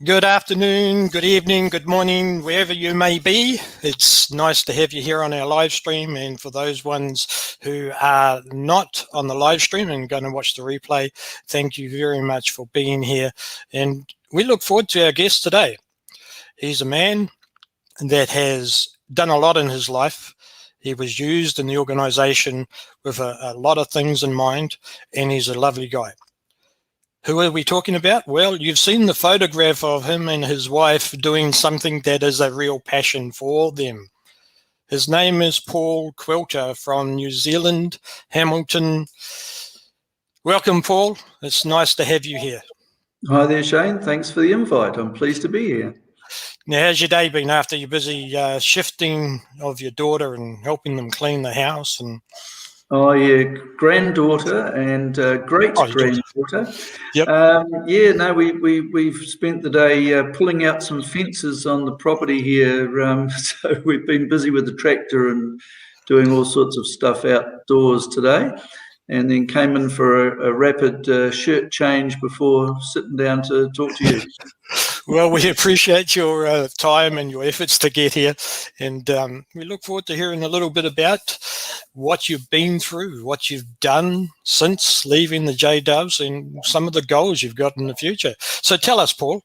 Good afternoon, good evening, good morning, wherever you may be. It's nice to have you here on our live stream. And for those ones who are not on the live stream and going to watch the replay, thank you very much for being here. And we look forward to our guest today. He's a man that has done a lot in his life. He was used in the organization with a lot of things in mind, and he's a lovely guy. Who are we talking about? Well, you've seen the photograph of him and his wife doing something that is a real passion for them. His name is Paul Quilter from New Zealand, Hamilton. Welcome, Paul. It's nice to have you here. Hi there, Shane. Thanks for the invite. I'm pleased to be here. Now, how's your day been after your busy shifting of your daughter and helping them clean the house? And Oh, yeah, granddaughter and great-granddaughter. Yep. We've spent the day pulling out some fences on the property here. So we've been busy with the tractor and doing all sorts of stuff outdoors today. And then came in for a rapid shirt change before sitting down to talk to you. Well, we appreciate your time and your efforts to get here, and we look forward to hearing a little bit about what you've been through, what you've done since leaving the J-Doves, and some of the goals you've got in the future. So tell us, Paul,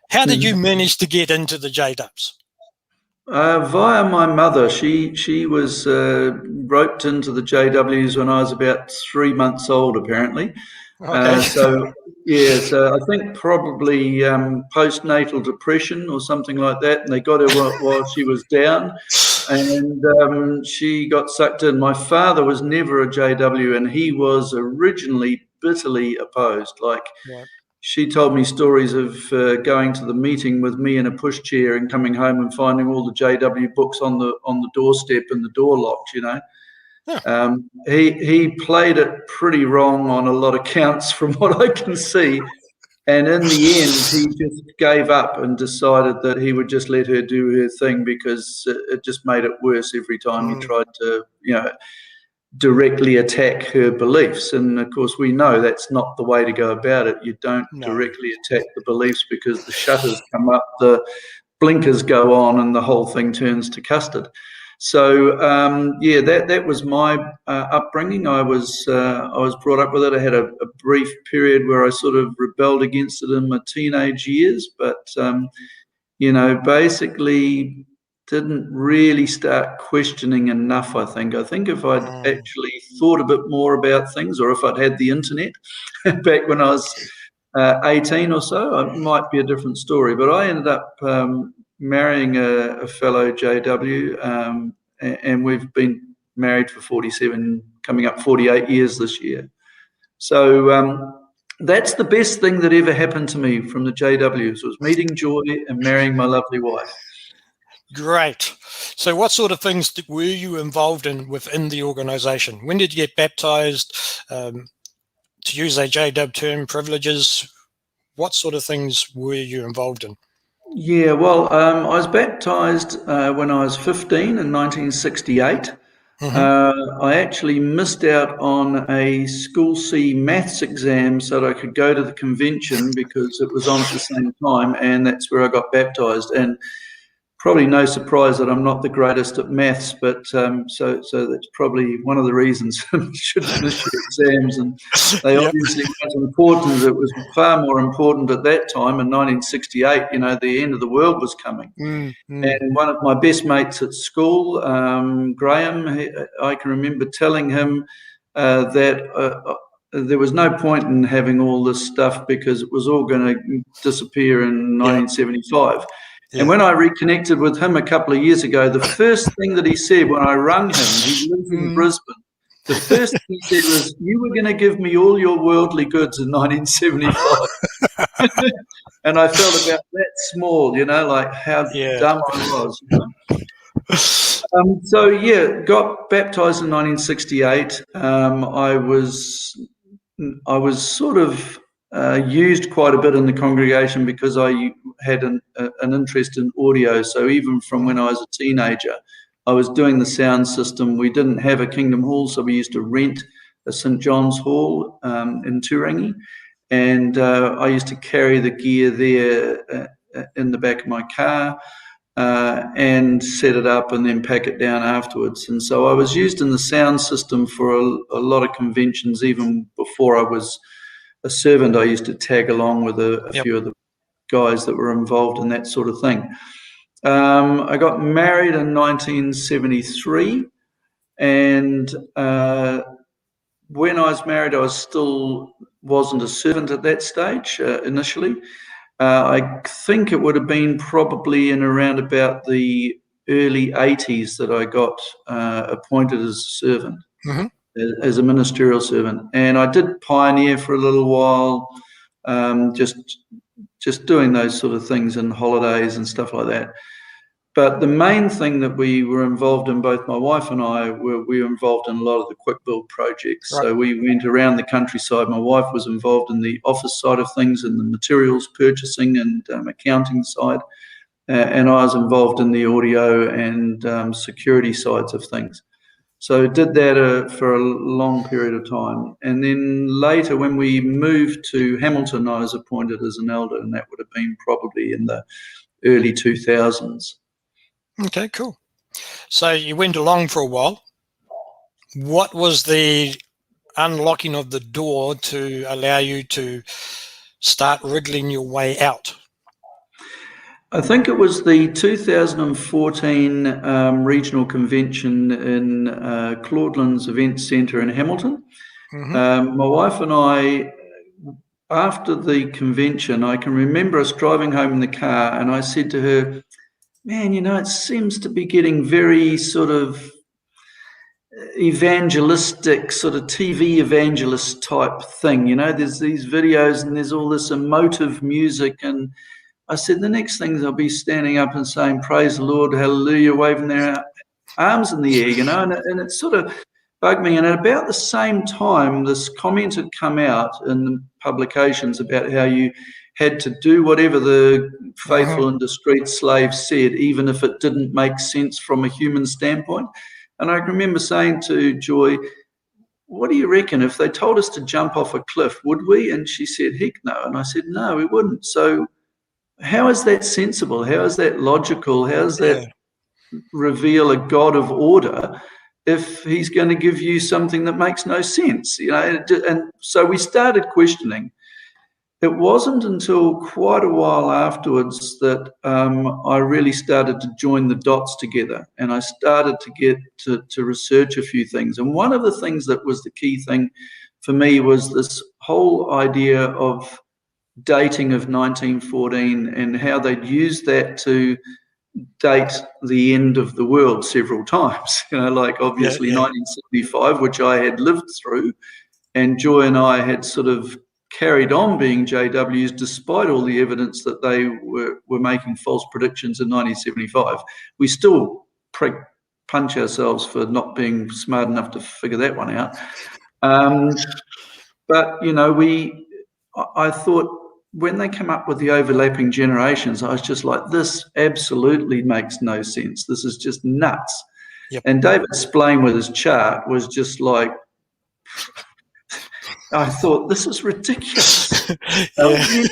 how did you manage to get into the J-Doves? Via my mother. She was roped into the JWs when I was about 3 months old, apparently. Okay. So I think probably postnatal depression or something like that, and they got her while she was down, and she got sucked in. My father was never a JW, and he was originally bitterly opposed. Right. She told me stories of going to the meeting with me in a pushchair and coming home and finding all the JW books on the doorstep and the door locked, you know. Yeah. He played it pretty wrong on a lot of counts from what I can see. And in the end, he just gave up and decided that he would just let her do her thing because it just made it worse every time he tried to, directly attack her beliefs. And of course, we know that's not the way to go about it. You don't directly attack the beliefs because the shutters come up, the blinkers go on, and the whole thing turns to custard. So that was my upbringing. I was brought up with it. I had a brief period where I sort of rebelled against it in my teenage years, but basically didn't really start questioning enough, I think. I think if I'd actually thought a bit more about things, or if I'd had the internet back when I was 18 or so, it might be a different story. But I ended up marrying a fellow JW, and we've been married for 47, coming up 48 years this year. So that's the best thing that ever happened to me from the JWs, was meeting Joy and marrying my lovely wife. Great. So what sort of things were you involved in within the organization? When did you get baptized? To use a JW term, privileges, what sort of things were you involved in? Yeah, well, I was baptized when I was 15 in 1968. I actually missed out on a School C maths exam so that I could go to the convention because it was on at the same time, and that's where I got baptized. And probably no surprise that I'm not the greatest at maths, but so that's probably one of the reasons you shouldn't miss your exams. And they obviously weren't important. It was far more important at that time in 1968. The end of the world was coming. And one of my best mates at school, Graham, I can remember telling him that there was no point in having all this stuff because it was all going to disappear in 1975. Yeah. And when I reconnected with him a couple of years ago, the first thing that he said when I rang him, he lives in Brisbane, the first thing he said was, "You were going to give me all your worldly goods in 1975. And I felt about that small, like how dumb I was. Got baptized in 1968. I was sort of used quite a bit in the congregation because I had an interest in audio. So even from when I was a teenager, I was doing the sound system. We didn't have a Kingdom Hall, so we used to rent a St. John's Hall in Turangi. And I used to carry the gear there in the back of my car and set it up and then pack it down afterwards. And so I was used in the sound system for a lot of conventions. Even before I was a servant, I used to tag along with a few of the guys that were involved in that sort of thing. I got married in 1973, and when I was married, I still wasn't a servant at that stage initially. I think it would have been probably in around about the early 80s that I got appointed as a servant, as a ministerial servant. And I did pioneer for a little while, just doing those sort of things in holidays and stuff like that. But the main thing that we were involved in, both my wife and I, we were involved in a lot of the quick build projects. Right. So we went around the countryside. My wife was involved in the office side of things and the materials purchasing and accounting side. And I was involved in the audio and security sides of things. So did that for a long period of time. And then later when we moved to Hamilton, I was appointed as an elder, and that would have been probably in the early 2000s. Okay, cool. So you went along for a while. What was the unlocking of the door to allow you to start wriggling your way out? I think it was the 2014 regional convention in Claudelands Event Centre in Hamilton. My wife and I, after the convention, I can remember us driving home in the car, and I said to her, man, it seems to be getting very sort of evangelistic, sort of TV evangelist type thing. There's these videos and there's all this emotive music. And I said, the next thing they'll be standing up and saying, praise the Lord, hallelujah, waving their arms in the air, and it sort of bugged me. And at about the same time, this comment had come out in the publications about how you had to do whatever the faithful and discreet slave said, even if it didn't make sense from a human standpoint. And I remember saying to Joy, what do you reckon? If they told us to jump off a cliff, would we? And she said, heck no. And I said, no, we wouldn't. So how is that sensible? How is that logical? How does that reveal a God of order if he's going to give you something that makes no sense? And so we started questioning. It wasn't until quite a while afterwards that I really started to join the dots together, and I started to get to research a few things. And one of the things that was the key thing for me was this whole idea of dating of 1914 and how they'd used that to date the end of the world several times. Like obviously 1975, which I had lived through, and Joy and I had sort of carried on being JWs despite all the evidence that they were making false predictions in 1975. We still punch ourselves for not being smart enough to figure that one out. But, I thought when they come up with the overlapping generations, I was just like, this absolutely makes no sense. This is just nuts. Yep. And David Splane with his chart was just like, I thought, this is ridiculous. How can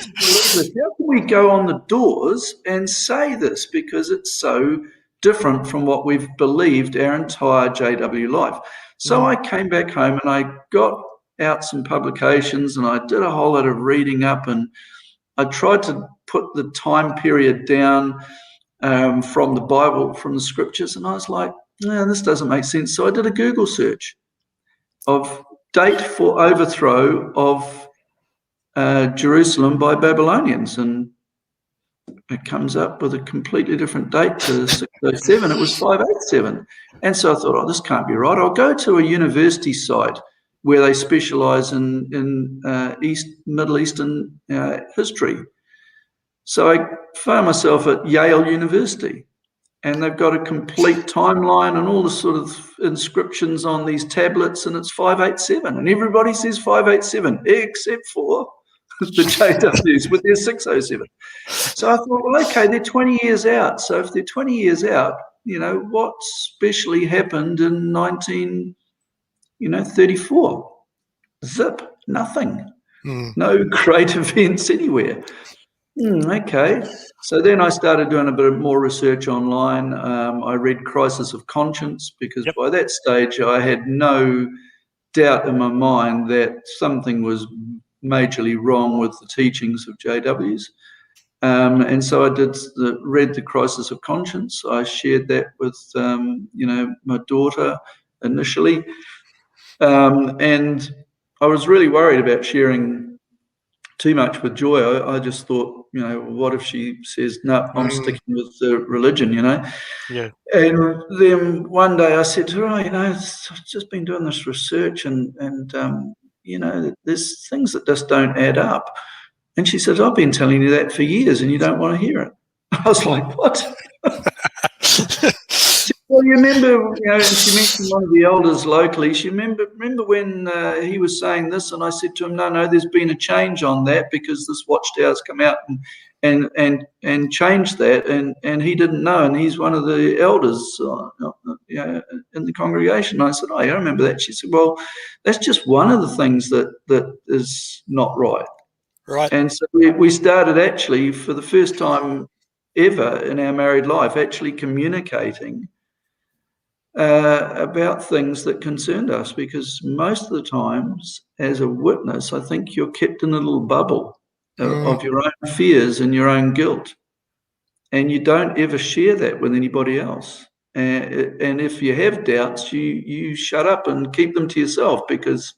we go on the doors and say this? Because it's so different from what we've believed our entire JW life. So I came back home and I got out some publications and I did a whole lot of reading up, and I tried to put the time period down from the Bible, from the scriptures, and I was like, no, this doesn't make sense. So I did a Google search of date for overthrow of Jerusalem by Babylonians, and it comes up with a completely different date to 607. It was 587. And so I thought, this can't be right. I'll go to a university site where they specialize in Middle Eastern history. So I found myself at Yale University, and they've got a complete timeline and all the sort of inscriptions on these tablets, and it's 587. And everybody says 587, except for the JWs with their 607. So I thought, well, okay, they're 20 years out. So if they're 20 years out, what specially happened in 1934? Zip, nothing. No great events anywhere. Okay. So then I started doing a bit more research online. I read Crisis of Conscience because Yep. by that stage I had no doubt in my mind that something was majorly wrong with the teachings of JWs. And so I read the Crisis of Conscience. I shared that with my daughter initially, and I was really worried about sharing too much with Joy. I just thought, what if she says, no, I'm sticking with the religion, Yeah. And then one day I said to her, I've just been doing this research and there's things that just don't add up. And she says, I've been telling you that for years and you don't want to hear it. I was like, what? Well, you remember, and she mentioned one of the elders locally. She remember when he was saying this, and I said to him, no, there's been a change on that because this watchtower's come out and changed that, and he didn't know, and he's one of the elders, in the congregation. And I said, I remember that. She said, well, that's just one of the things that is not right. Right. And so we started actually, for the first time ever in our married life, actually communicating about things that concerned us, because most of the times as a witness, I think you're kept in a little bubble of your own fears and your own guilt, and you don't ever share that with anybody else. And if you have doubts, you shut up and keep them to yourself, because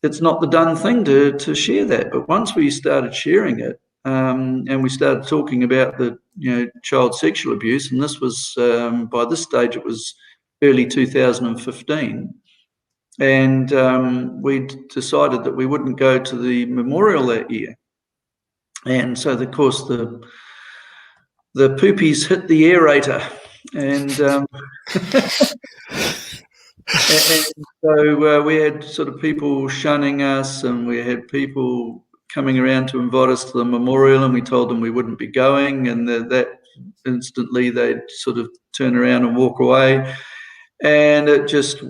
it's not the done thing to share that. But once we started sharing it, and we started talking about the child sexual abuse, and this was by this stage it was early 2015, and we decided that we wouldn't go to the memorial that year, and so of course the poopies hit the aerator, and and so we had sort of people shunning us, and we had people coming around to invite us to the memorial, and we told them we wouldn't be going, and that instantly they'd sort of turn around and walk away. And it just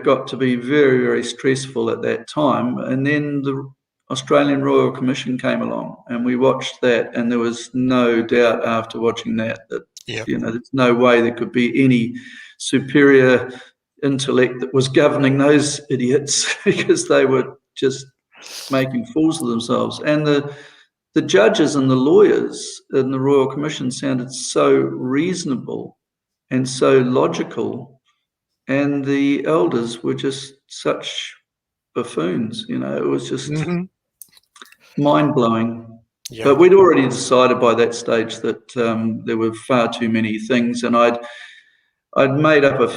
got to be very, very stressful at that time. And then the Australian Royal Commission came along, and we watched that, and there was no doubt after watching that there's no way there could be any superior intellect that was governing those idiots, because they were just making fools of themselves. And the judges and the lawyers in the Royal Commission sounded so reasonable and so logical, and the elders were just such buffoons. It was just mind-blowing. Yeah. But we'd already decided by that stage that there were far too many things, and I'd made up a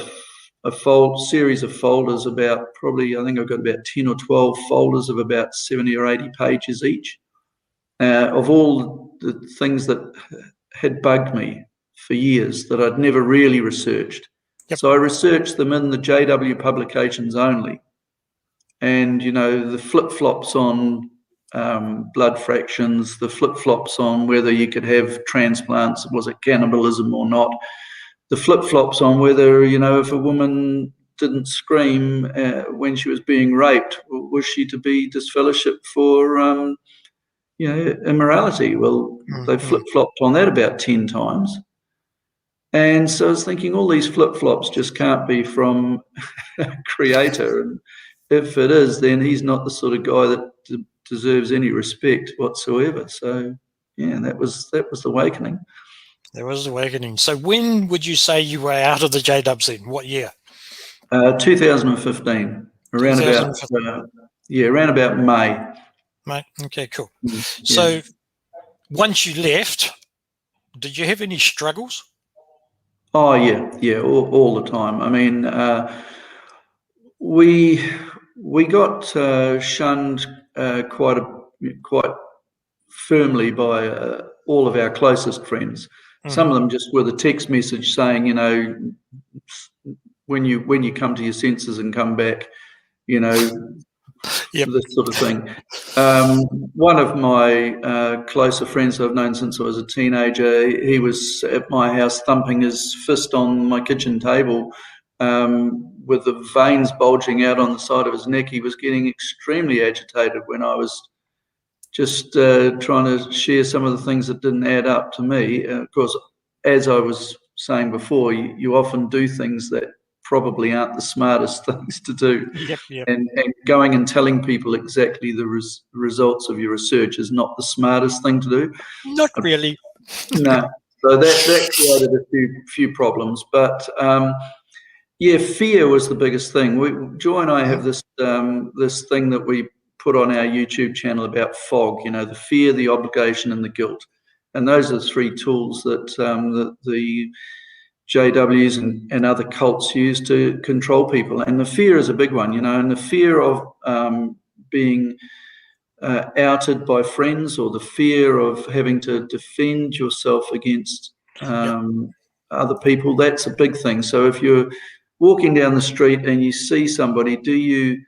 series of folders, about probably, I think I've got about 10 or 12 folders of about 70 or 80 pages each, of all the things that had bugged me for years that I'd never really researched. Yep. So I researched them in the JW publications only. And, the flip-flops on blood fractions, the flip-flops on whether you could have transplants, was it cannibalism or not, the flip-flops on whether, if a woman didn't scream when she was being raped, was she to be disfellowshipped for, immorality? Well, they flip-flopped on that about 10 times. And so I was thinking, all these flip-flops just can't be from a creator. And if it is, then he's not the sort of guy that deserves any respect whatsoever. So, that was the awakening. There was awakening. So when would you say you were out of the JWs then? What year? 2015. Around about May. Mate, okay, cool. Yeah. So once you left, did you have any struggles? Oh yeah, all the time. I mean, we got shunned quite firmly by all of our closest friends. Some of them just with a text message saying, when you come to your senses and come back, this sort of thing. One of my closer friends I've known since I was a teenager, he was at my house thumping his fist on my kitchen table with the veins bulging out on the side of his neck. He was getting extremely agitated when I was just trying to share some of the things that didn't add up to me. Of course, as I was saying before, you often do things that probably aren't the smartest things to do. Yep. And going and telling people exactly the results of your research is not the smartest thing to do. Not really. No. So that created a few problems. But yeah, fear was the biggest thing. Joy and I have this this thing that we put on our YouTube channel about fog, the fear, the obligation, and the guilt. And those are the three tools that the JWs and other cults use to control people. And the fear is a big one, and the fear of being outed by friends, or the fear of having to defend yourself against other people, that's a big thing. So if you're walking down the street and you see somebody, do you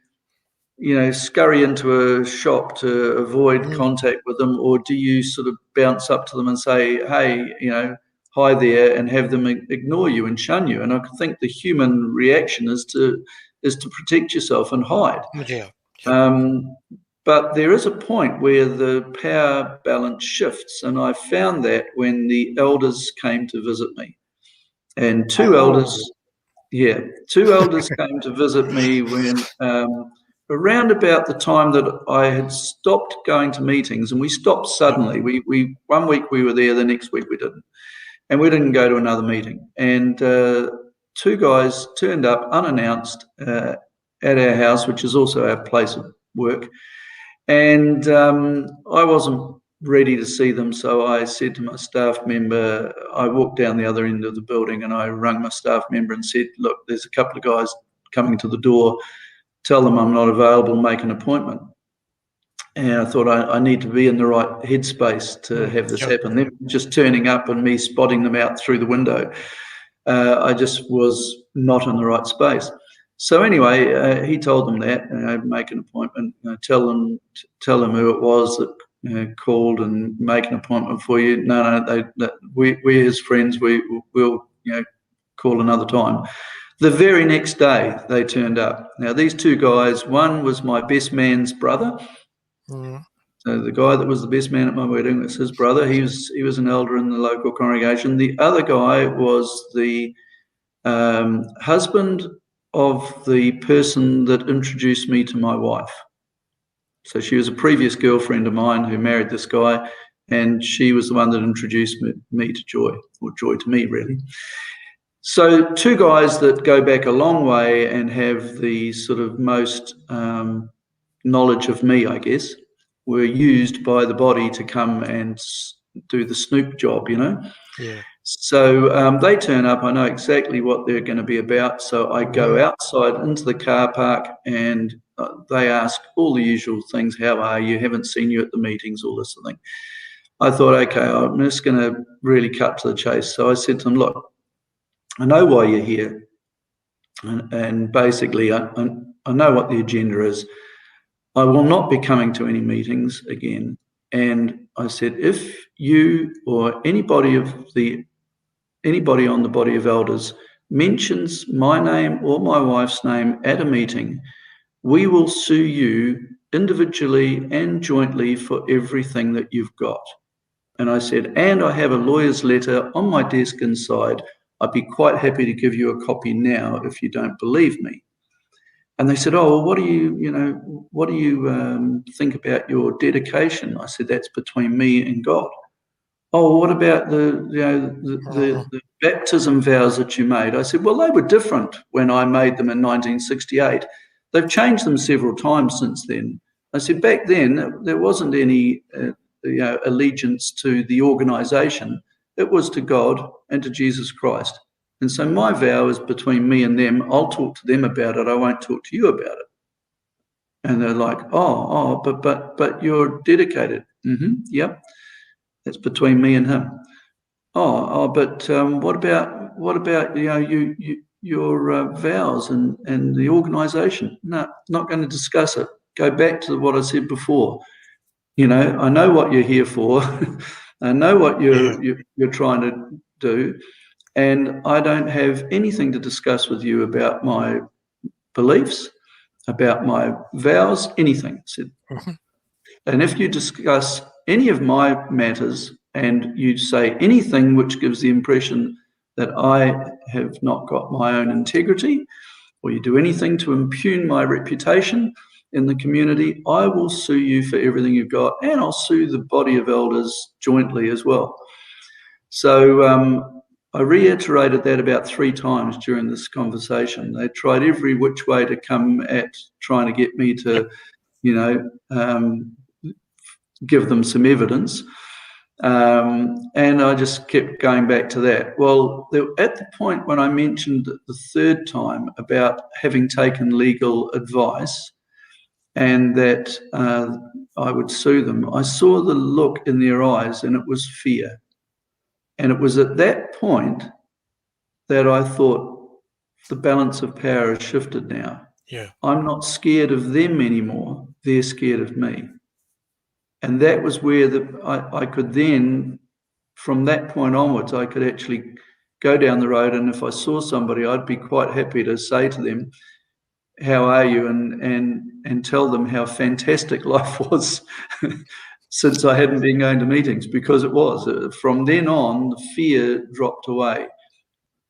scurry into a shop to avoid contact with them, or do you sort of bounce up to them and say, hey, hi there, and have them ignore you and shun you? And I think the human reaction is to protect yourself and hide. Yeah. But there is a point where the power balance shifts, and I found that when the elders came to visit me. And two elders came to visit me when around about the time that I had stopped going to meetings, and we stopped suddenly. We 1 week we were there, the next week we didn't, and we didn't go to another meeting. And two guys turned up unannounced at our house, which is also our place of work. And I wasn't ready to see them, so I said to my staff member, I walked down the other end of the building and I rang my staff member and said, look, there's a couple of guys coming to the door, tell them I'm not available, make an appointment. And I thought I need to be in the right headspace to have this happen. Them just turning up and me spotting them out through the window, I just was not in the right space. So anyway, he told them that, make an appointment, tell them who it was that called and make an appointment for you. No, we're his friends. We'll call another time. The very next day they turned up. Now these two guys, one was my best man's brother. So the guy that was the best man at my wedding was his brother. He was an elder in the local congregation. The other guy was the husband of the person that introduced me to my wife. So she was a previous girlfriend of mine who married this guy, and she was the one that introduced me to Joy, or Joy to me, really. So two guys that go back a long way and have the sort of most knowledge of me, I guess, were used by the body to come and do the snoop job, Yeah. So they turn up. I know exactly what they're going to be about. So I go outside into the car park, and they ask all the usual things. How are you? Haven't seen you at the meetings, all this sort of thing. I thought, okay, I'm just going to really cut to the chase. So I said to them, look, I know why you're here. And basically, I know what the agenda is. I will not be coming to any meetings again. And I said, if you or anybody on the body of elders mentions my name or my wife's name at a meeting, we will sue you individually and jointly for everything that you've got. And I said, and I have a lawyer's letter on my desk inside. I'd be quite happy to give you a copy now if you don't believe me. And they said, oh, well, what do you think about your dedication? I said, that's between me and God. Oh, what about the baptism vows that you made? I said, well, they were different when I made them in 1968. They've changed them several times since then. I said, back then, there wasn't any allegiance to the organisation. It was to God and to Jesus Christ. And so my vow is between me and them. I'll talk to them about it. I won't talk to you about it. And they're like, but you're dedicated. Yep. That's between me and him. But what about your vows and the organisation? No, not going to discuss it. Go back to what I said before. I know what you're here for. I know what you're trying to do, and I don't have anything to discuss with you about my beliefs, about my vows, anything. I said, And if you discuss any of my matters and you say anything which gives the impression that I have not got my own integrity, or you do anything to impugn my reputation in the community, I will sue you for everything you've got, and I'll sue the body of elders jointly as well. So I reiterated that about 3 times during this conversation. They tried every which way to come at trying to get me to, give them some evidence. And I just kept going back to that. Well, at the point when I mentioned the 3rd time about having taken legal advice and that I would sue them, I saw the look in their eyes, and it was fear. And it was at that point that I thought, the balance of power has shifted now. Yeah. I'm not scared of them anymore. They're scared of me. And that was where I could then, from that point onwards, I could actually go down the road, and if I saw somebody, I'd be quite happy to say to them, how are you? And tell them how fantastic life was since I hadn't been going to meetings, because it was. From then on, the fear dropped away,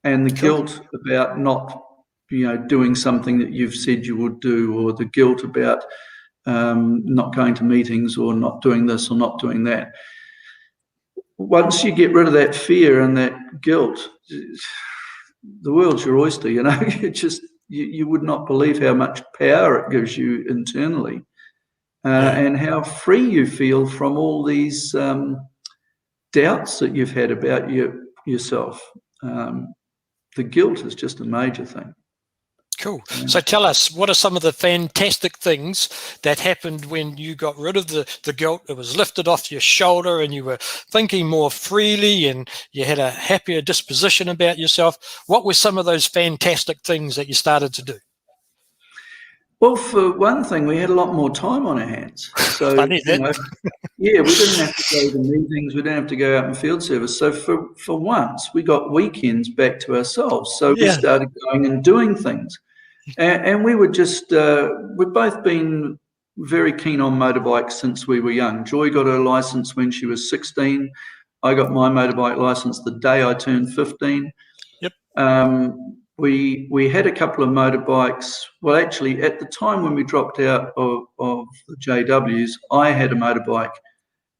and the guilt about not, doing something that you've said you would do, or the guilt about not going to meetings, or not doing this or not doing that. Once you get rid of that fear and that guilt, the world's your oyster. You would not believe how much power it gives you internally, and how free you feel from all these doubts that you've had about yourself. The guilt is just a major thing. Cool. So tell us, what are some of the fantastic things that happened when you got rid of the guilt? It was lifted off your shoulder, and you were thinking more freely, and you had a happier disposition about yourself. What were some of those fantastic things that you started to do? Well, for one thing, we had a lot more time on our hands. So, Funny that. we didn't have to go to meetings. We didn't have to go out in field service. So for once, we got weekends back to ourselves. So we started going and doing things. And we were just, we've both been very keen on motorbikes since we were young. Joy got her licence when she was 16. I got my motorbike licence the day I turned 15. Yep. We had a couple of motorbikes. Well, actually, at the time when we dropped out of the JWs, I had a motorbike.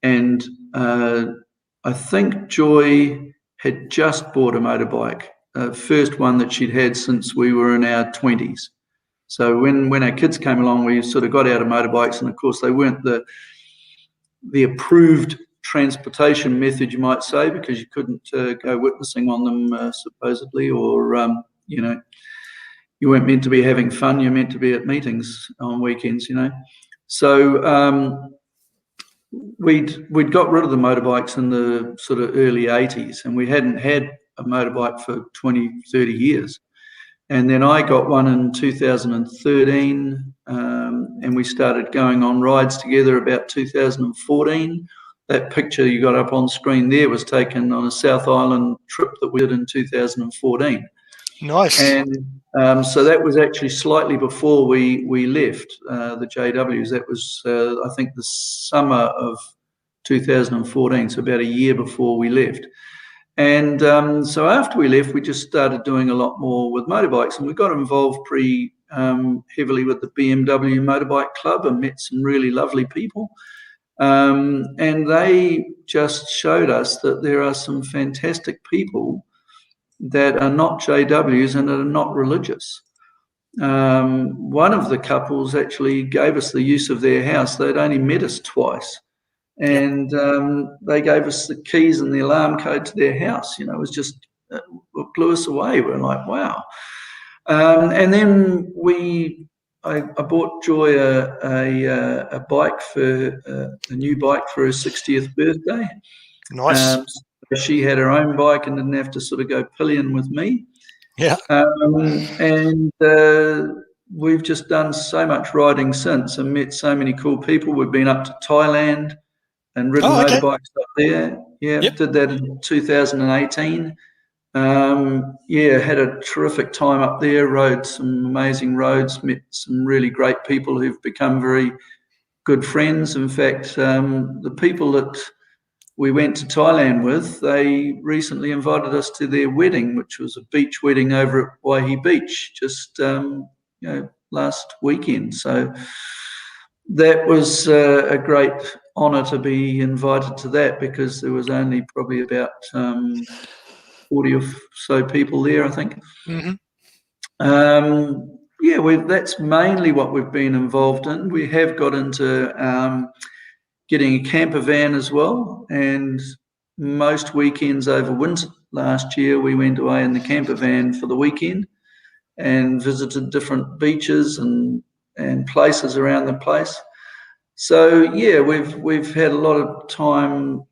And I think Joy had just bought a motorbike. First one that she'd had since we were in our 20s. So when our kids came along, we sort of got out of motorbikes, and of course they weren't the approved transportation method, you might say, because you couldn't go witnessing on them supposedly, or you weren't meant to be having fun. You're meant to be at meetings on weekends, So we'd got rid of the motorbikes in the sort of early 80s, and we hadn't had a motorbike for 20, 30 years. And then I got one in 2013, and we started going on rides together about 2014. That picture you got up on screen there was taken on a South Island trip that we did in 2014. Nice. And so that was actually slightly before we left the JWs. That was, I think, the summer of 2014, so about a year before we left. And so after we left, we just started doing a lot more with motorbikes, and we got involved pretty heavily with the BMW Motorbike Club and met some really lovely people. And they just showed us that there are some fantastic people that are not JWs and that are not religious. One of the couples actually gave us the use of their house. They'd only met us twice. And they gave us the keys and the alarm code to their house. It was just, it blew us away. We're like, wow. And then I bought Joy a bike, a new bike for her 60th birthday. Nice. She had her own bike and didn't have to sort of go pillion with me. Yeah. And we've just done so much riding since and met so many cool people. We've been up to Thailand and ridden motorbikes up there. Yeah, did that in 2018. Had a terrific time up there, rode some amazing roads, met some really great people who've become very good friends. In fact, the people that we went to Thailand with, they recently invited us to their wedding, which was a beach wedding over at Waihi Beach just last weekend. So that was a great honour to be invited to that, because there was only probably about 40 or so people there, I think. Mm-hmm. That's mainly what we've been involved in. We have got into getting a camper van as well, and most weekends over winter last year we went away in the camper van for the weekend and visited different beaches and places around the place. So yeah, we've had a lot of time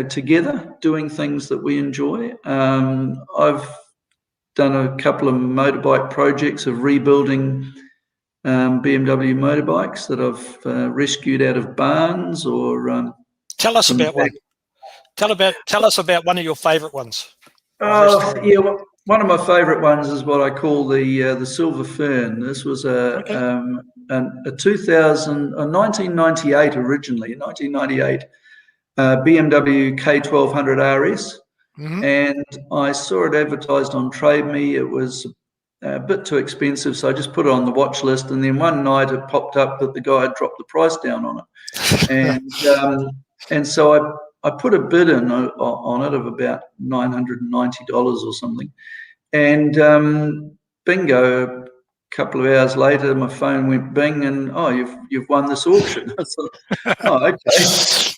together doing things that we enjoy. I've done a couple of motorbike projects of rebuilding BMW motorbikes that I've rescued out of barns or. Tell us about one. Tell us about one of your favourite ones. One of my favourite ones is what I call the Silver Fern. This was a 1998 originally, 1998 BMW K1200 RS. Mm-hmm. And I saw it advertised on Trade Me. It was a bit too expensive, so I just put it on the watch list. And then one night it popped up that the guy had dropped the price down on it, and so I put a bid in on it of about $990 or something. And bingo! A couple of hours later, my phone went bing, and you've won this auction. I thought, okay.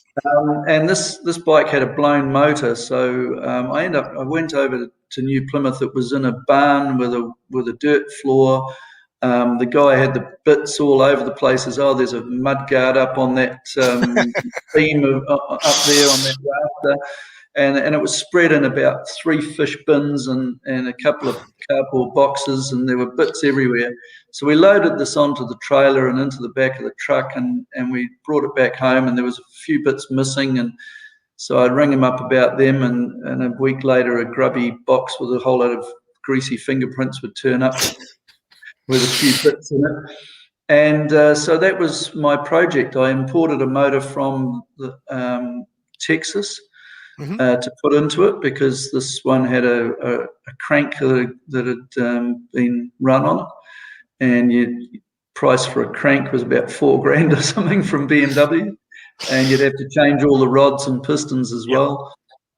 And this bike had a blown motor, so I went over to New Plymouth. It was in a barn with a dirt floor. The guy had the bits all over the place. There's a mud guard up on that beam up there on that rafter, and it was spread in about 3 fish bins and a couple of cardboard boxes, and there were bits everywhere. So we loaded this onto the trailer and into the back of the truck, and we brought it back home, and there was a few bits missing, and so I'd ring him up about them, and a week later a grubby box with a whole lot of greasy fingerprints would turn up with a few bits in it. And so that was my project. I imported a motor from Texas to put into it, because this one had a crank that had been run on it, and price for a crank was about $4,000 or something from BMW, and you'd have to change all the rods and pistons as well.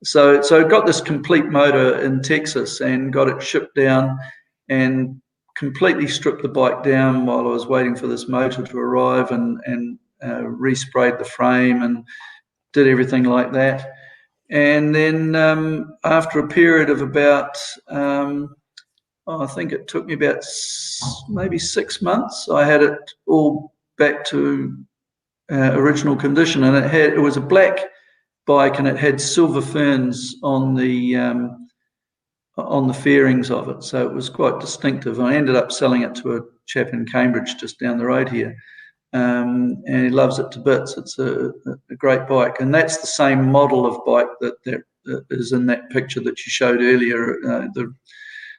So I got this complete motor in Texas and got it shipped down, and completely stripped the bike down while I was waiting for this motor to arrive, and resprayed the frame and did everything like that. And then after a period of about, I think it took me about maybe 6 months, I had it all back to original condition, and it was a black bike, and it had silver ferns on the fairings of it, so it was quite distinctive. I ended up selling it to a chap in Cambridge just down the road here, and he loves it to bits. It's a great bike, and that's the same model of bike that is in that picture that you showed earlier.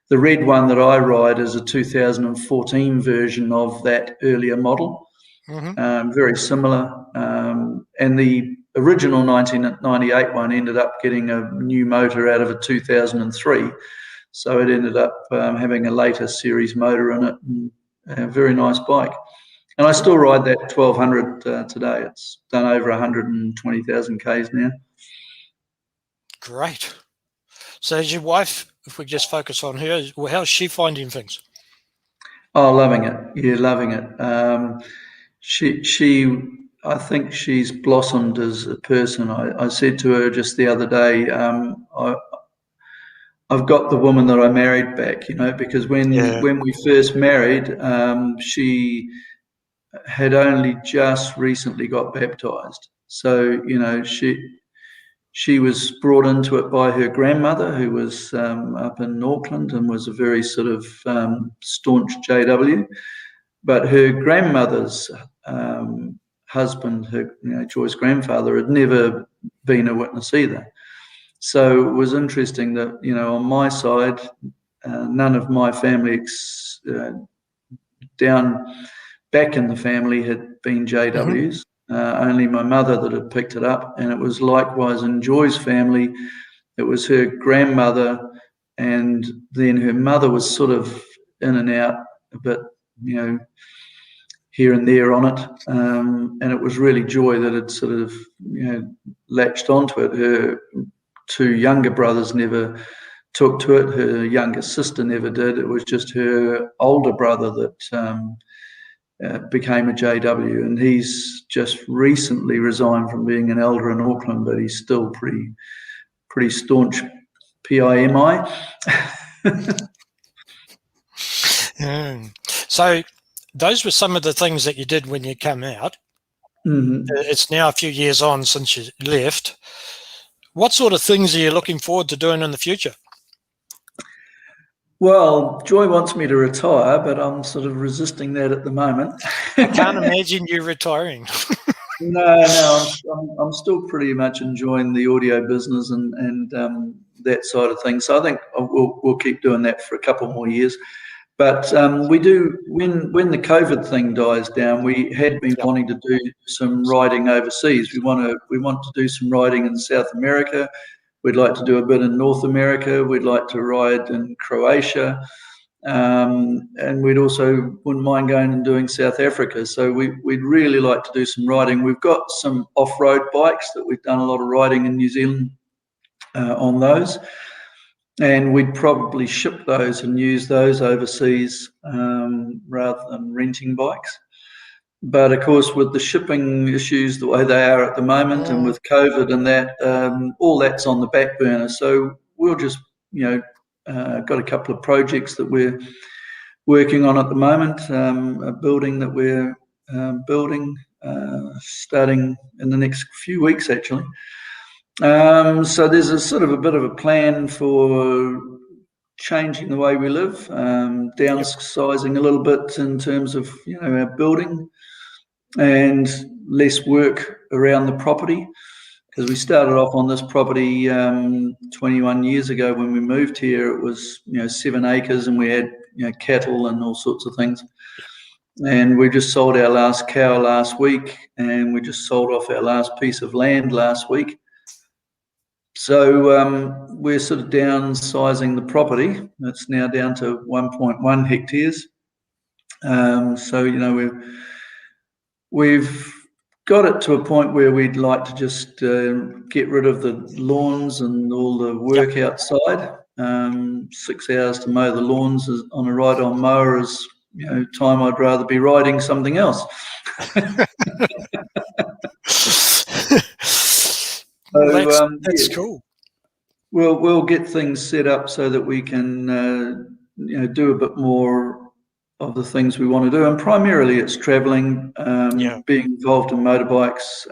The red one that I ride is a 2014 version of that earlier model, very similar, and the original 1998 one ended up getting a new motor out of a 2003, so it ended up having a later series motor in it, and a very nice bike. And I still ride that 1200 today. It's done over 120,000 Ks now. Great. So is your wife, if we just focus on her, how's she finding things? Oh, loving it. Yeah, loving it. I think she's blossomed as a person. I said to her just the other day, I've got the woman that I married back, because when we first married, she had only just recently got baptized. So, she was brought into it by her grandmother, who was up in Auckland and was a very sort of staunch JW. But her grandmother's husband, Joy's grandfather, had never been a witness either. So it was interesting that, on my side, none of my family down back in the family had been JWs. Only my mother that had picked it up, and it was likewise in Joy's family. It was her grandmother, and then her mother was sort of in and out a bit, here and there on it. And it was really Joy that had sort of, latched onto it. Her two younger brothers never took to it. Her younger sister never did. It was just her older brother that became a JW, and he's just recently resigned from being an elder in Auckland, but he's still pretty staunch PIMI. So those were some of the things that you did when you came out. It's now a few years on since you left. What sort of things are you looking forward to doing in the future? Well, Joy wants me to retire, but I'm sort of resisting that at the moment. I can't imagine you retiring. No, I'm still pretty much enjoying the audio business and that side of things. So I think we'll keep doing that for a couple more years. But we do, when the COVID thing dies down, we had been wanting to do some riding overseas. We want to do some riding in South America. We'd like to do a bit in North America. We'd like to ride in Croatia. And we'd also wouldn't mind going and doing South Africa. So we'd really like to do some riding. We've got some off-road bikes that we've done a lot of riding in New Zealand on those. And we'd probably ship those and use those overseas rather than renting bikes. But of course, with the shipping issues the way they are at the moment, and with COVID and that, all that's on the back burner. So we'll just, got a couple of projects that we're working on at the moment, a building that we're building, starting in the next few weeks, actually. So there's a sort of a bit of a plan for changing the way we live, downsizing a little bit in terms of, our building, and less work around the property, because we started off on this property 21 years ago when we moved here. It was 7 acres, and we had cattle and all sorts of things. And we just sold our last cow last week, and we just sold off our last piece of land last week. So we're sort of downsizing the property. It's now down to 1.1 hectares. So we've got it to a point where we'd like to just get rid of the lawns and all the work outside. 6 hours to mow the lawns on a ride-on mower is, time I'd rather be riding something else. That's cool. We'll get things set up so that we can, do a bit more of the things we want to do, and primarily it's traveling, being involved in motorbikes,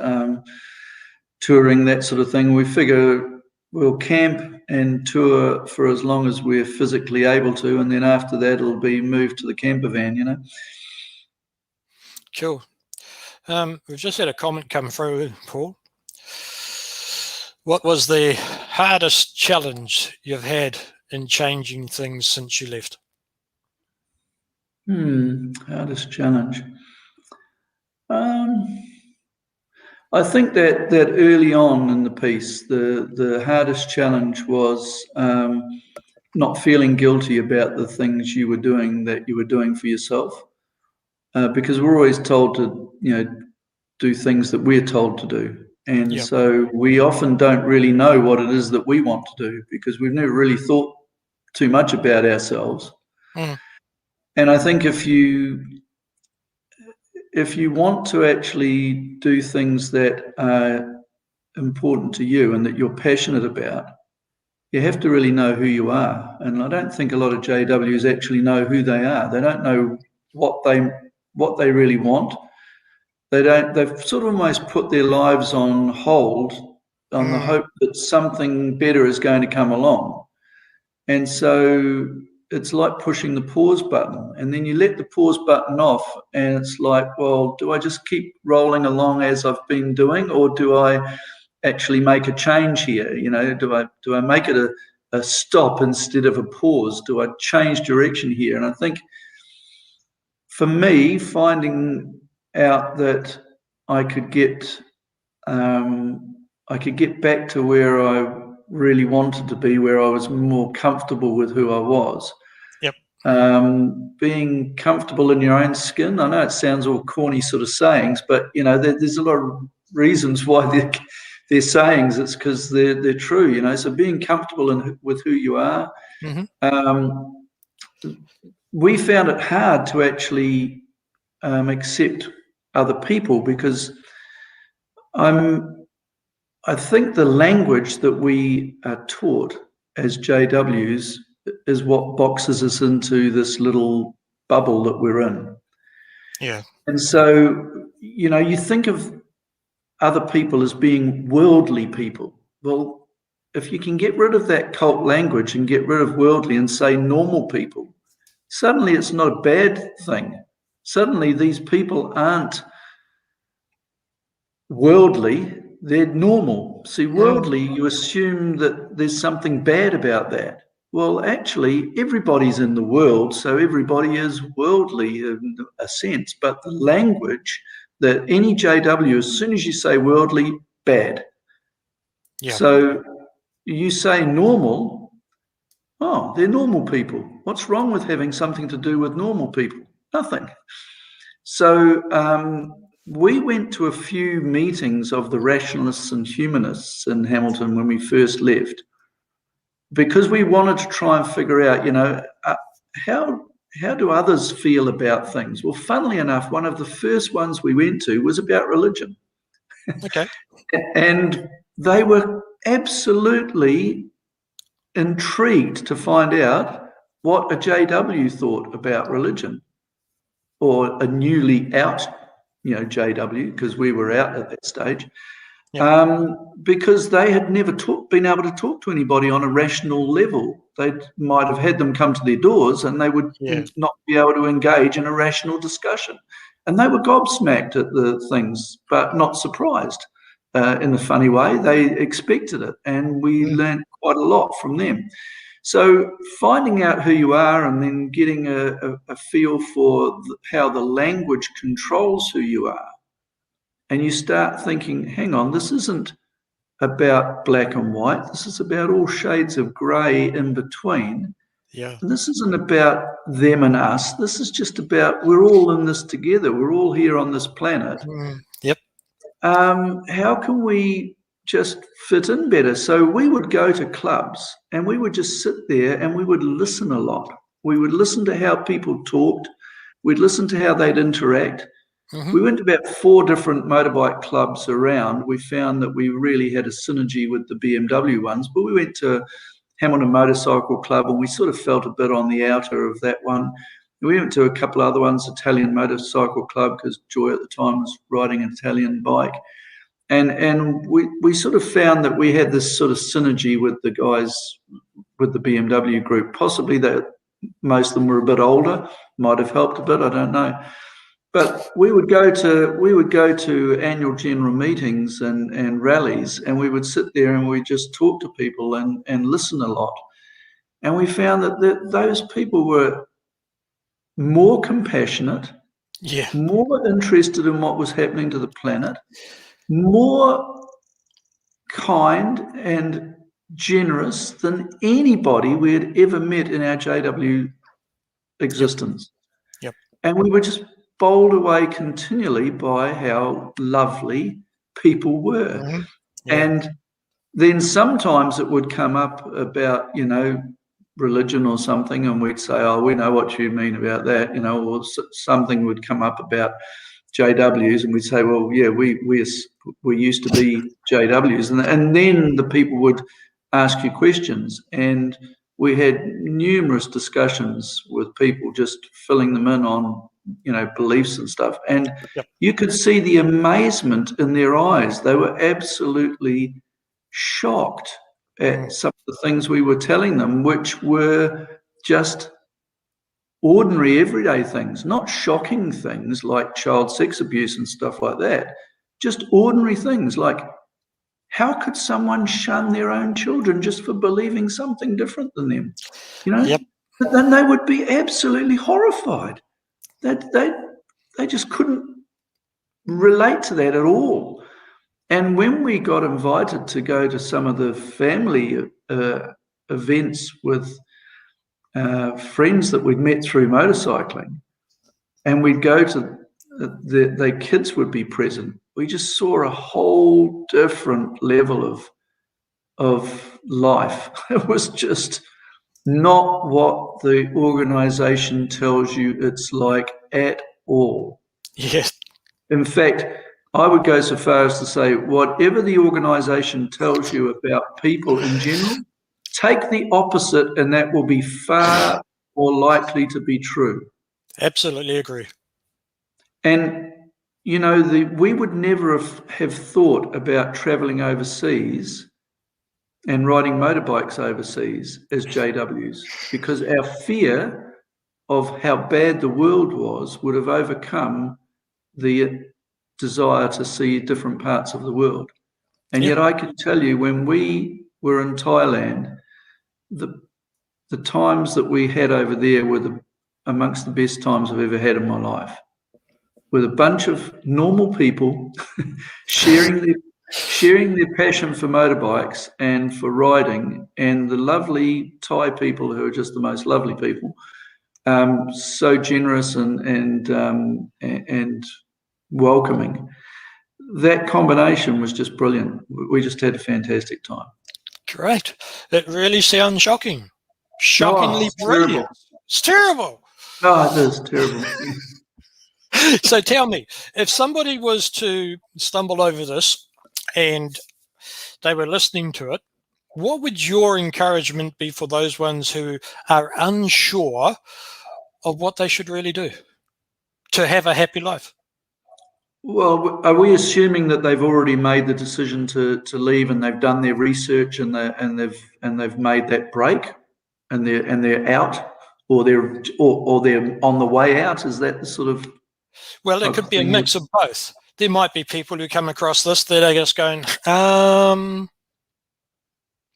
touring, that sort of thing. We figure we'll camp and tour for as long as we're physically able to, and then after that it'll be moved to the camper van. Cool. We've just had a comment come through, Paul. What was the hardest challenge you've had in changing things since you left? Hardest challenge. I think that early on in the piece, the hardest challenge was not feeling guilty about the things you were doing for yourself, because we're always told to do things that we're told to do, and so we often don't really know what it is that we want to do, because we've never really thought too much about ourselves. And I think if you want to actually do things that are important to you and that you're passionate about, you have to really know who you are. And I don't think a lot of JWs actually know who they are. They don't know what they really want. They've sort of almost put their lives on hold on the hope that something better is going to come along. And so it's like pushing the pause button, and then you let the pause button off, and it's like, well, do I just keep rolling along as I've been doing, or do I actually make a change here? Do I make it a stop instead of a pause? Do I change direction here? And I think for me, finding out that I could get back to where I really wanted to be, where I was more comfortable with who I was. Yep. Being comfortable in your own skin. I know it sounds all corny sort of sayings, but there's a lot of reasons why they're sayings. It's because they're true. So being comfortable with who you are. Mm-hmm. We found it hard to actually accept other people, because I think the language that we are taught as JWs is what boxes us into this little bubble that we're in. Yeah. And so, you think of other people as being worldly people. Well, if you can get rid of that cult language and get rid of worldly and say normal people, suddenly it's not a bad thing. Suddenly these people aren't worldly, they're normal. See, worldly, you assume that there's something bad about that. Well, actually, everybody's in the world, so everybody is worldly in a sense. But the language that any JW, as soon as you say worldly, bad. Yeah. So you say normal, oh, they're normal people. What's wrong with having something to do with normal people? Nothing. So we went to a few meetings of the rationalists and humanists in Hamilton when we first left, because we wanted to try and figure out, how do others feel about things? Well, funnily enough, one of the first ones we went to was about religion. Okay. And they were absolutely intrigued to find out what a JW thought about religion, or a newly out, JW, because we were out at that stage. Yep. Because they had never been able to talk to anybody on a rational level. They might have had them come to their doors and they would not be able to engage in a rational discussion. And they were gobsmacked at the things, but not surprised in a funny way. They expected it, and we learned quite a lot from them. So finding out who you are and then getting a feel for how the language controls who you are. And you start thinking, hang on, this isn't about black and white. This is about all shades of grey in between. Yeah. And this isn't about them and us. This is just about, we're all in this together. We're all here on this planet. Yep. How can we just fit in better? So we would go to clubs and we would just sit there and we would listen a lot. We would listen to how people talked. We'd listen to how they'd interact. We went to about 4 different motorbike clubs around. We found that we really had a synergy with the BMW ones, but we went to Hamilton Motorcycle Club and we sort of felt a bit on the outer of that one. We went to a couple other ones, Italian Motorcycle Club, because Joy at the time was riding an Italian bike. And we sort of found that we had this sort of synergy with the guys with the BMW group. Possibly that most of them were a bit older, might have helped a bit, I don't know. But we would go to annual general meetings and rallies, and we would sit there and we just talk to people and listen a lot. And we found that those people were more compassionate, more interested in what was happening to the planet, more kind and generous than anybody we had ever met in our JW existence. Yep. And we were just bowled away continually by how lovely people were. And then sometimes it would come up about, religion or something, and we'd say, oh, we know what you mean about that, or something would come up about JWs, and we'd say, well, yeah, we used to be JWs. And then the people would ask you questions, and we had numerous discussions with people, just filling them in on beliefs and stuff. And you could see the amazement in their eyes. They were absolutely shocked at some of the things we were telling them, which were just ordinary, everyday things, not shocking things like child sex abuse and stuff like that. Just ordinary things like, how could someone shun their own children just for believing something different than them? Then they would be absolutely horrified. they just couldn't relate to that at all. And when we got invited to go to some of the family events with friends that we'd met through motorcycling, and we'd go to the kids would be present, we just saw a whole different level of life. It was just not what the organization tells you it's like at all. Yes. In fact, I would go so far as to say, whatever the organization tells you about people in general, take the opposite, and that will be far more likely to be true. Absolutely agree. And, you know, we would never have thought about traveling overseas and riding motorbikes overseas as JWs, because our fear of how bad the world was would have overcome the desire to see different parts of the world. And yet I can tell you, when we were in Thailand, the times that we had over there were amongst the best times I've ever had in my life, with a bunch of normal people sharing their passion for motorbikes and for riding, and the lovely Thai people who are just the most lovely people, so generous and welcoming. That combination was just brilliant. We just had a fantastic time. Great. It really sounds shocking. Shockingly brilliant. Terrible. It's terrible. Oh, it is terrible. So tell me, if somebody was to stumble over this and they were listening to it, what would your encouragement be for those ones who are unsure of what they should really do to have a happy life? Well, are we assuming that they've already made the decision to leave, and they've done their research and they've made that break, and they're out, or they're on the way out? Is that the sort of? Well, it could be a mix of both. There might be people who come across this that are just going,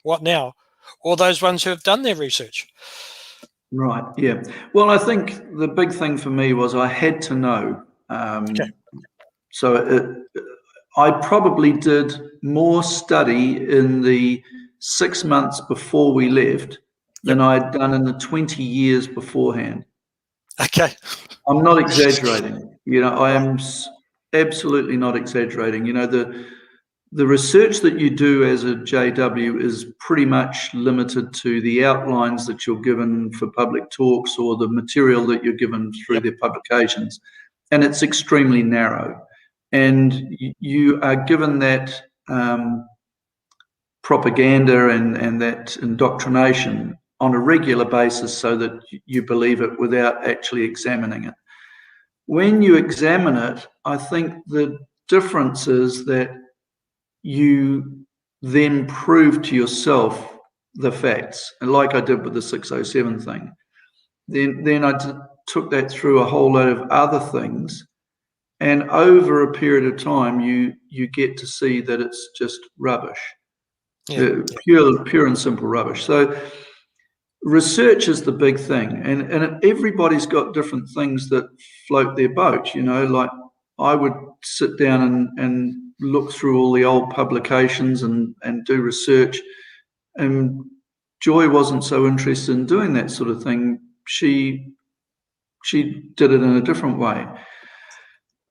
what now? Or those ones who have done their research. Right, yeah. Well, I think the big thing for me was I had to know. Okay. So I probably did more study in the 6 months before we left than I had done in the 20 years beforehand. Okay. I'm not exaggerating. You know, I am absolutely not exaggerating. You know, the research that you do as a JW is pretty much limited to the outlines that you're given for public talks or the material that you're given through their publications, and it's extremely narrow. And you are given that propaganda and that indoctrination on a regular basis so that you believe it without actually examining it. When you examine it, I think the difference is that you then prove to yourself the facts, and like I did with the 607 thing. Then I took that through a whole load of other things, and over a period of time, you get to see that it's just rubbish, pure and simple rubbish. So research is the big thing, and everybody's got different things that float their boat. You know, like I would sit down and look through all the old publications and do research, and Joy wasn't so interested in doing that sort of thing. She did it in a different way.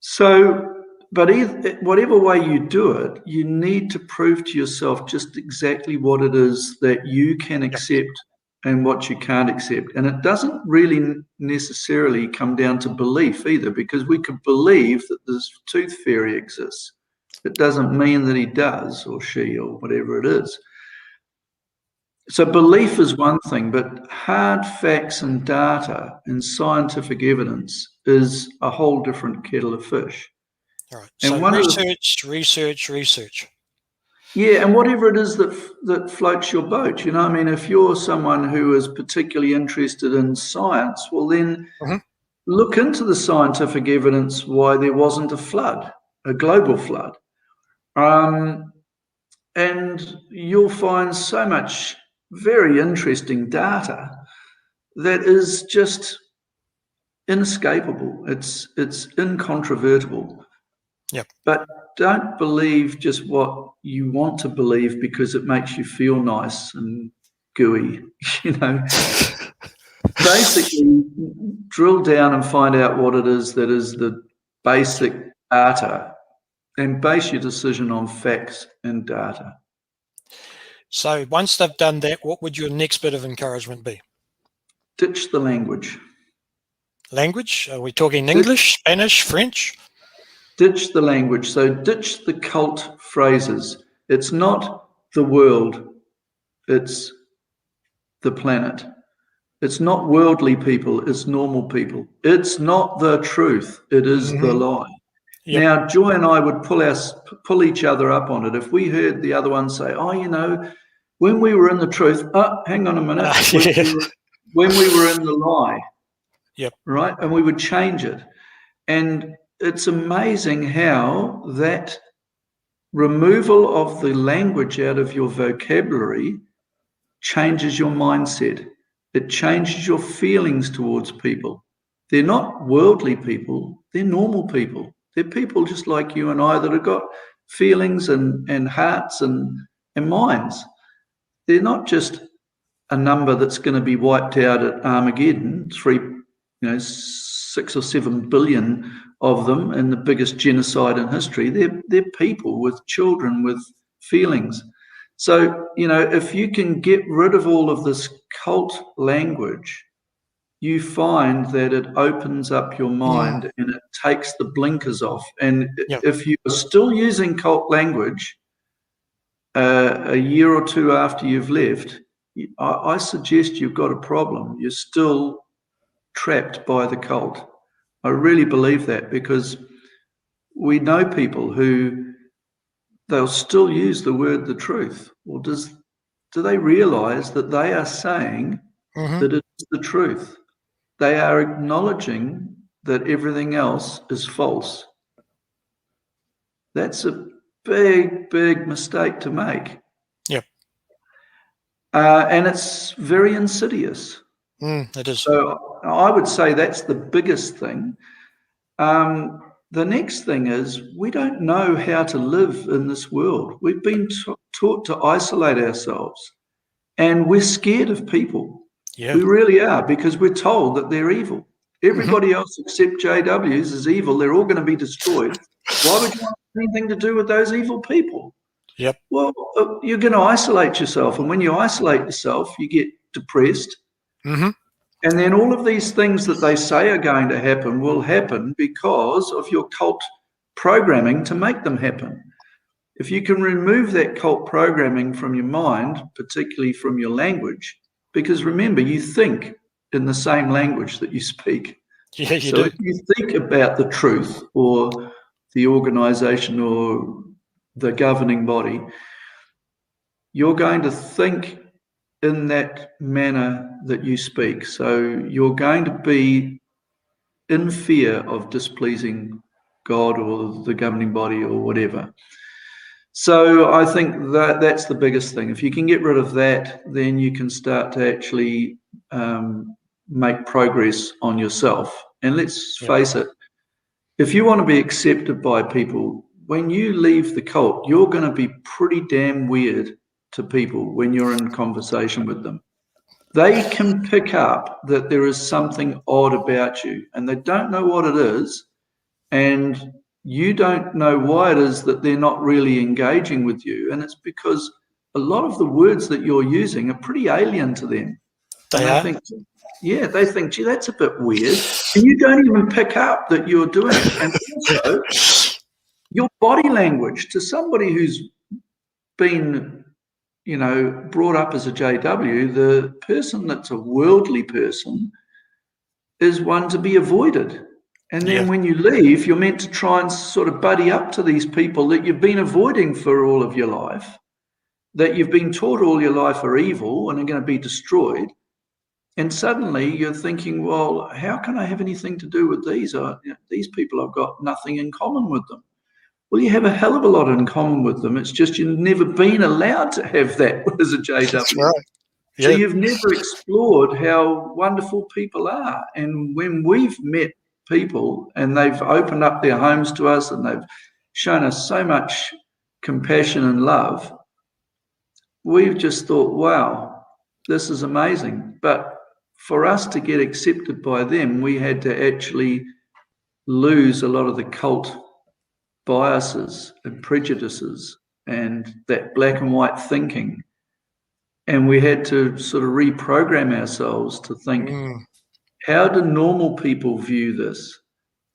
So, but whatever way you do it, you need to prove to yourself just exactly what it is that you can accept and what you can't accept. And it doesn't really necessarily come down to belief either, because we could believe that this tooth fairy exists. It doesn't mean that he does, or she, or whatever it is. So belief is one thing, but hard facts and data and scientific evidence is a whole different kettle of fish. All right. So research. Yeah, and whatever it is that floats your boat, you know, I mean, if you're someone who is particularly interested in science, well then look into the scientific evidence why there wasn't a flood, a global flood. And you'll find so much very interesting data that is just inescapable. It's incontrovertible. Yep. But don't believe just what you want to believe because it makes you feel nice and gooey. Basically, drill down and find out what it is that is the basic data, and base your decision on facts and data. So once they've done that, what would your next bit of encouragement be? Ditch the language. Language? Are we talking English, Spanish, French? Ditch the language. So ditch the cult phrases. It's not the world, it's the planet. It's not worldly people, it's normal people. It's not the truth, it is the lie. Yep. Now, Joy and I would pull each other up on it. If we heard the other one say, when we were in the truth, hang on a minute, when we were in the lie, yep, right? And we would change it. And it's amazing how that removal of the language out of your vocabulary changes your mindset. It changes your feelings towards people. They're not worldly people, they're normal people. They're people just like you and I that have got feelings and hearts and minds. They're not just a number that's going to be wiped out at Armageddon, 6 or 7 billion of them, and the biggest genocide in history. They're people with children, with feelings. So, if you can get rid of all of this cult language, you find that it opens up your mind and it takes the blinkers off. And if you are still using cult language a year or two after you've left, I suggest you've got a problem. You're still trapped by the cult. I really believe that, because we know people who they'll still use the word the truth. Or do they realize that they are saying that it's the truth? They are acknowledging that everything else is false. That's a big, big mistake to make. Yep. And it's very insidious. It is. So I would say that's the biggest thing. The next thing is, we don't know how to live in this world. We've been taught to isolate ourselves, and we're scared of people. Yeah. We really are, because we're told that they're evil. Everybody else except JWs is evil. They're all going to be destroyed. Why would you want anything to do with those evil people? Yep. Well, you're going to isolate yourself, and when you isolate yourself, you get depressed. And then all of these things that they say are going to happen will happen because of your cult programming to make them happen. If you can remove that cult programming from your mind, particularly from your language, because remember, you think in the same language that you speak. Yeah, you so do. If you think about the truth or the organization or the governing body, you're going to think in that manner that you speak. So you're going to be in fear of displeasing God or the governing body or whatever. So I think that's the biggest thing. If you can get rid of that, then you can start to actually make progress on yourself. And let's face it, if you want to be accepted by people, when you leave the cult, you're going to be pretty damn weird to people when you're in conversation with them. They can pick up that there is something odd about you, and they don't know what it is, and you don't know why it is that they're not really engaging with you. And it's because a lot of the words that you're using are pretty alien to them. They think, gee, that's a bit weird. And you don't even pick up that you're doing it. And also, your body language to somebody who's been brought up as a JW, the person that's a worldly person is one to be avoided. And then when you leave, you're meant to try and sort of buddy up to these people that you've been avoiding for all of your life, that you've been taught all your life are evil and are going to be destroyed. And suddenly you're thinking, well, how can I have anything to do with these? These people, I've got nothing in common with them. Well, you have a hell of a lot in common with them. It's just you've never been allowed to have that as a JW. That's right. So Yeah. you've never explored how wonderful people are. And when we've met people and they've opened up their homes to us and they've shown us so much compassion and love, we've just thought, wow, this is amazing. But for us to get accepted by them, we had to actually lose a lot of the cult biases and prejudices and that black and white thinking. And we had to sort of reprogram ourselves to think, how do normal people view this?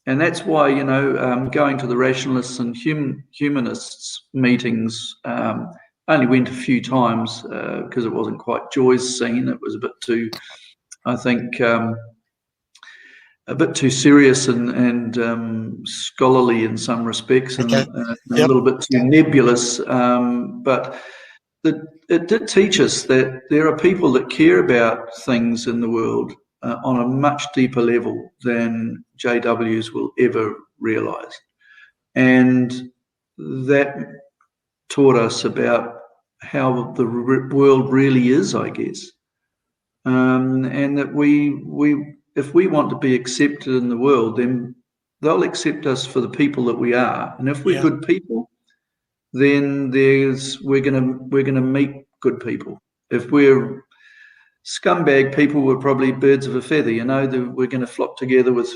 And that's why, going to the rationalists and humanists meetings, only went a few times because it wasn't quite Joy's scene. It was a bit too, I think, a bit too serious and scholarly in some respects, and Okay. a little bit too nebulous. But it did teach us that there are people that care about things in the world on a much deeper level than JWs will ever realise. And that taught us about how the world really is, I guess. And that if we want to be accepted in the world, then they'll accept us for the people that we are. And if we're good people, then we're gonna meet good people. If we're scumbag people, we're probably birds of a feather. We're going to flock together with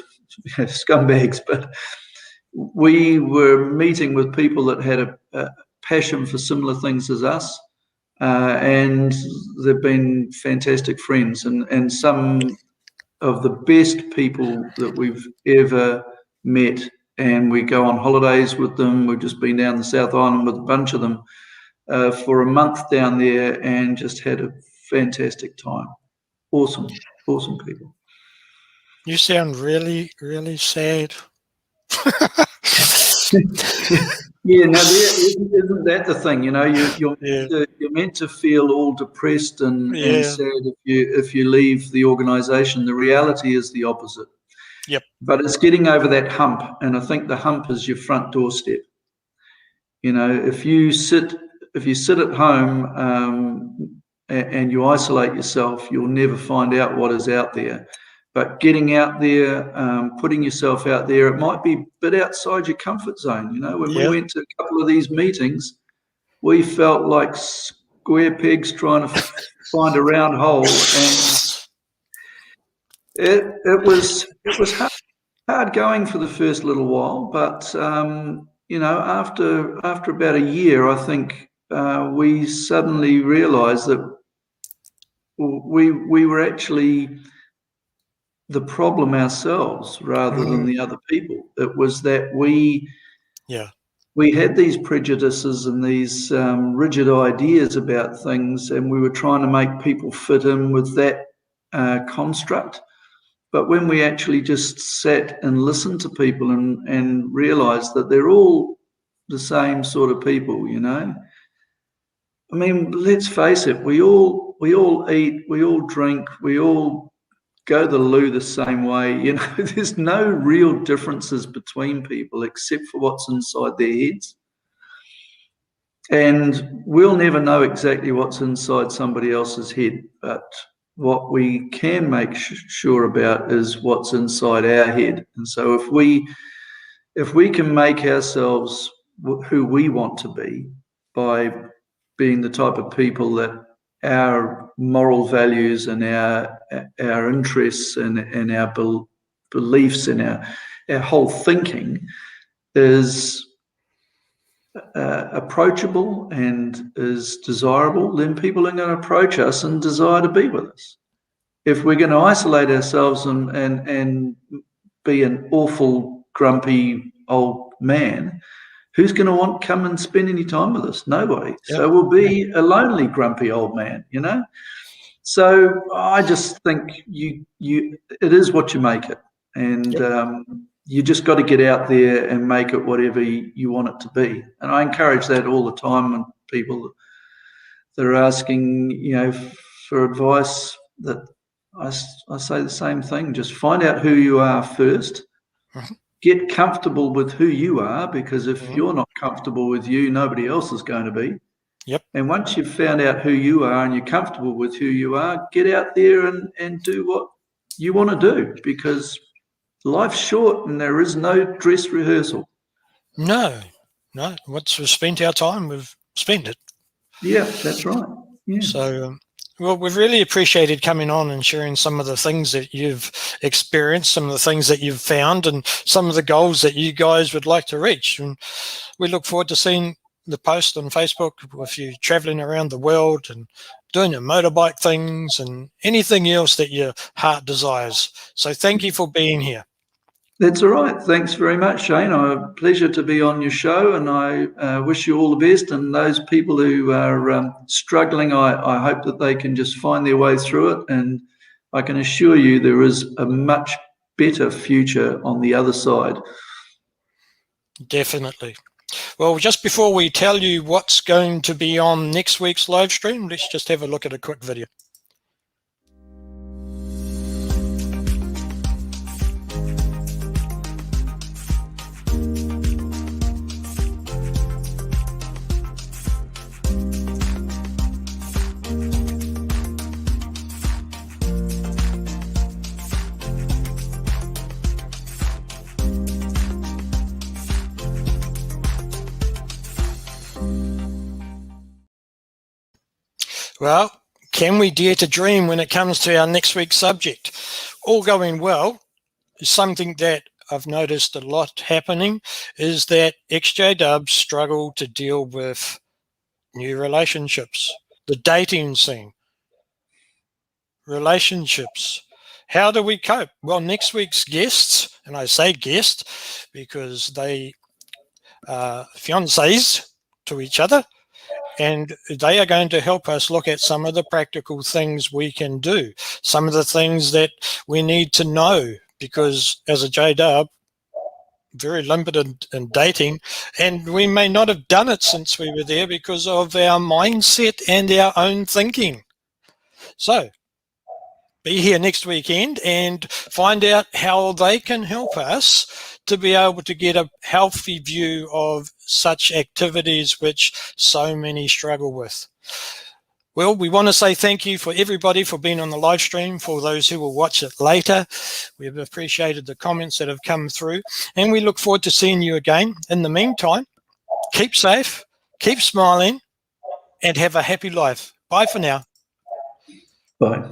scumbags. But we were meeting with people that had a passion for similar things as us, and they've been fantastic friends and some of the best people that we've ever met. And we go on holidays with them. We've just been down the South Island with a bunch of them for a month down there and just had a fantastic time. Awesome people. You sound really, really sad. Yeah, no, isn't that the thing? You're Yeah. you're meant to feel all depressed and Yeah. sad if you leave the organisation. The reality is the opposite. Yep. But it's getting over that hump, and I think the hump is your front doorstep. If you sit at home and you isolate yourself, you'll never find out what is out there. But getting out there, putting yourself out there, it might be a bit outside your comfort zone. When we went to a couple of these meetings, we felt like square pegs trying to find a round hole, and it was hard going for the first little while. But after about a year, I think we suddenly realised that we were actually the problem ourselves rather than the other people. It was that we had these prejudices and these rigid ideas about things, and we were trying to make people fit in with that construct. But when we actually just sat and listened to people and realised that they're all the same sort of people, I mean, let's face it, we all eat, we all drink, we all go to the loo the same way. There's no real differences between people except for what's inside their heads. And we'll never know exactly what's inside somebody else's head, but what we can make sure about is what's inside our head. And so if we can make ourselves who we want to be by being the type of people that our moral values and our interests and our beliefs and our whole thinking is approachable and is desirable, then people are going to approach us and desire to be with us. If we're going to isolate ourselves and be an awful, grumpy old man, who's going to want to come and spend any time with us? Nobody. Yep. So we'll be a lonely, grumpy old man, So I just think it is what you make it. And you just got to get out there and make it whatever you want it to be. And I encourage that all the time when people that are asking, for advice, that I say the same thing. Just find out who you are first. Get comfortable with who you are, because if you're not comfortable with you, nobody else is going to be. Yep. And once you've found out who you are and you're comfortable with who you are, get out there and do what you want to do, because life's short and there is no dress rehearsal. No. Once we've spent our time, we've spent it. Yeah, that's right. Yeah. So, well, we've really appreciated coming on and sharing some of the things that you've experienced, some of the things that you've found, and some of the goals that you guys would like to reach. And we look forward to seeing the post on Facebook with you traveling around the world and doing your motorbike things and anything else that your heart desires. So thank you for being here. That's all right. Thanks very much, Shane. A pleasure to be on your show, and I wish you all the best. And those people who are struggling, I hope that they can just find their way through it. And I can assure you there is a much better future on the other side. Definitely. Well, just before we tell you what's going to be on next week's live stream, let's just have a look at a quick video. Well, can we dare to dream when it comes to our next week's subject? All going well, something that I've noticed a lot happening is that XJ Dubs struggle to deal with new relationships, the dating scene, relationships. How do we cope? Well, next week's guests, and I say guest because they are fiancés to each other, and they are going to help us look at some of the practical things we can do, some of the things that we need to know, because as a J-Dub, very limited in dating, and we may not have done it since we were there because of our mindset and our own thinking. So be here next weekend and find out how they can help us to be able to get a healthy view of such activities which so many struggle with. Well, we want to say thank you for everybody for being on the live stream, for those who will watch it later. We've appreciated the comments that have come through, and we look forward to seeing you again. In the meantime, keep safe, keep smiling, and have a happy life. Bye for now. Bye.